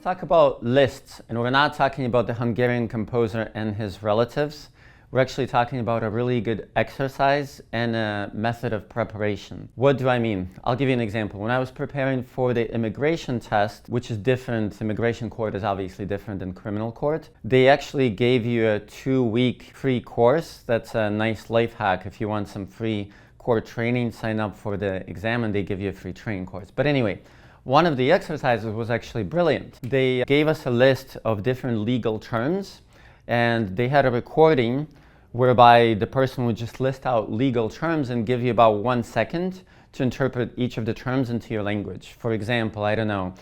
Talk about lists, and we're not talking about the Hungarian composer and his relatives. We're actually talking about a really good exercise and a method of preparation. What do I mean? I'll give you an example. When I was preparing for the immigration test, which is different, immigration court is obviously different than criminal court, they actually gave you a 2-week free course. That's a nice life hack. If you want some free court training, sign up for the exam and they give you a free training course. But anyway, one of the exercises was actually brilliant. They gave us a list of different legal terms, and they had a recording whereby the person would just list out legal terms and give you about 1 second to interpret each of the terms into your language. For example, I don't know,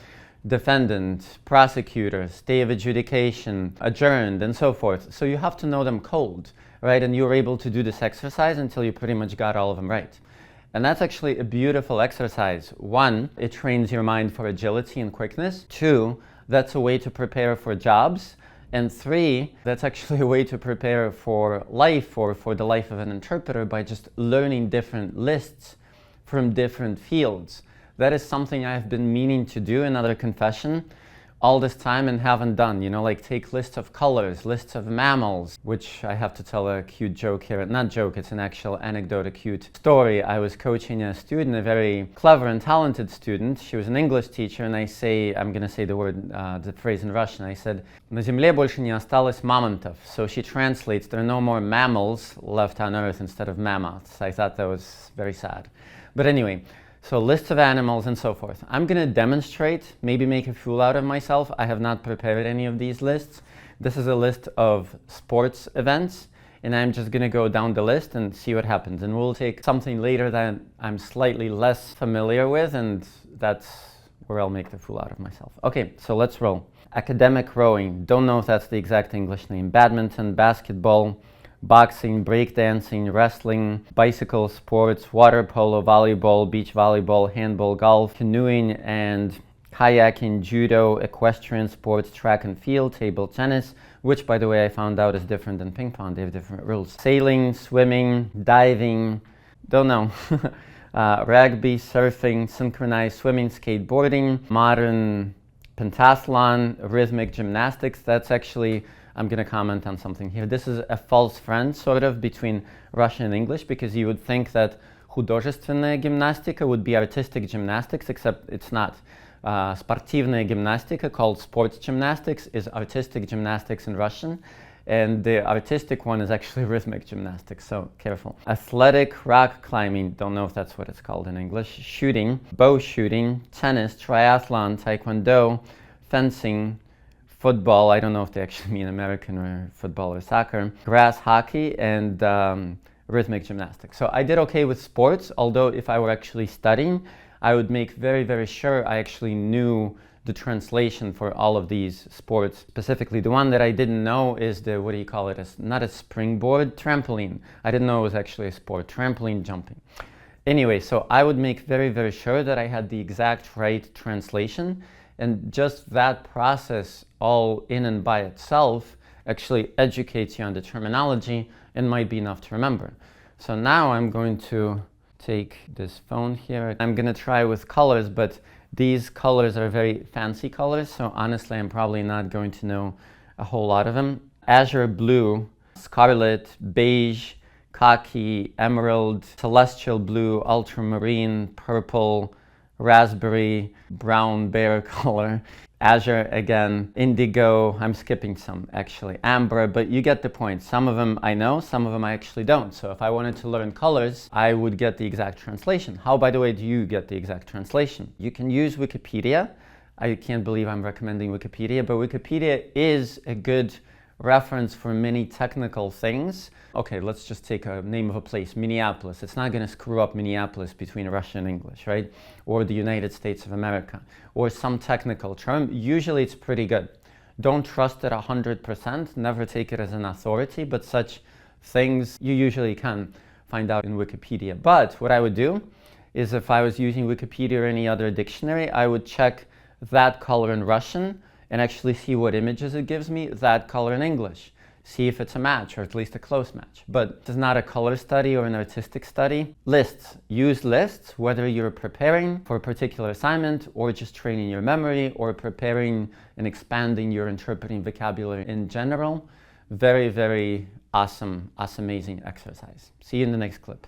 defendant, prosecutor, stay of adjudication, adjourned, and so forth. So you have to know them cold, right? And you were able to do this exercise until you pretty much got all of them right. And that's actually a beautiful exercise. 1, it trains your mind for agility and quickness. 2, that's a way to prepare for jobs. And 3, that's actually a way to prepare for life or for the life of an interpreter by just learning different lists from different fields. That is something I've been meaning to do, another confession, all this time and haven't done. You know, like take lists of colors, lists of mammals, which I have to tell a cute joke here. Not joke, it's an actual anecdote, a cute story. I was coaching a student, a very clever and talented student. She was an English teacher, and I'm going to say the phrase in Russian. I said, "На земле больше не осталось мамонтов." So she translates, there are no more mammals left on earth instead of mammoths. I thought that was very sad. But anyway, so lists of animals and so forth. I'm going to demonstrate, maybe make a fool out of myself. I have not prepared any of these lists. This is a list of sports events, and I'm just going to go down the list and see what happens. And we'll take something later that I'm slightly less familiar with, and that's where I'll make the fool out of myself. Okay, so let's roll. Academic rowing. Don't know if that's the exact English name. Badminton, basketball, boxing, breakdancing, wrestling, bicycle sports, water polo, volleyball, beach volleyball, handball, golf, canoeing and kayaking, judo, equestrian sports, track and field, table tennis, which by the way I found out is different than ping pong. They have different rules. Sailing, swimming, diving, don't know. Rugby, surfing, synchronized swimming, skateboarding, modern pentathlon, rhythmic gymnastics. That's actually, I'm going to comment on something here. This is a false friend sort of between Russian and English, because you would think that художественная гимнастика would be artistic gymnastics, except it's not. Спортивная гимнастика, called sports gymnastics, is artistic gymnastics in Russian, and the artistic one is actually rhythmic gymnastics, so careful. Athletic, rock climbing, don't know if that's what it's called in English, shooting, bow shooting, tennis, triathlon, taekwondo, fencing, football, I don't know if they actually mean American or football or soccer, grass hockey, and rhythmic gymnastics. So I did okay with sports, although if I were actually studying, I would make very, very sure I actually knew the translation for all of these sports. Specifically, the one that I didn't know is the, what do you call it, not a springboard, trampoline. I didn't know it was actually a sport, trampoline jumping. Anyway, so I would make very, very sure that I had the exact right translation. And just that process all in and by itself actually educates you on the terminology and might be enough to remember. So now I'm going to take this phone here. I'm going to try with colors, but these colors are very fancy colors, so honestly I'm probably not going to know a whole lot of them. Azure blue, scarlet, beige, khaki, emerald, celestial blue, ultramarine, purple, raspberry, brown bear color, azure again, indigo, I'm skipping some actually, amber, but you get the point. Some of them I know, some of them I actually don't. So if I wanted to learn colors, I would get the exact translation. How, by the way, do you get the exact translation? You can use Wikipedia. I can't believe I'm recommending Wikipedia, but Wikipedia is a good reference for many technical things. Okay, let's just take a name of a place, Minneapolis. It's not going to screw up Minneapolis between Russian and English, right? Or the United States of America, or some technical term. Usually it's pretty good. Don't trust it 100%, never take it as an authority, but such things you usually can find out in Wikipedia. But what I would do is if I was using Wikipedia or any other dictionary, I would check that color in Russian and actually see what images it gives me, that color in English. See if it's a match, or at least a close match. But it's not a color study or an artistic study. Lists. Use lists, whether you're preparing for a particular assignment, or just training your memory, or preparing and expanding your interpreting vocabulary in general. Very, very awesome, amazing exercise. See you in the next clip.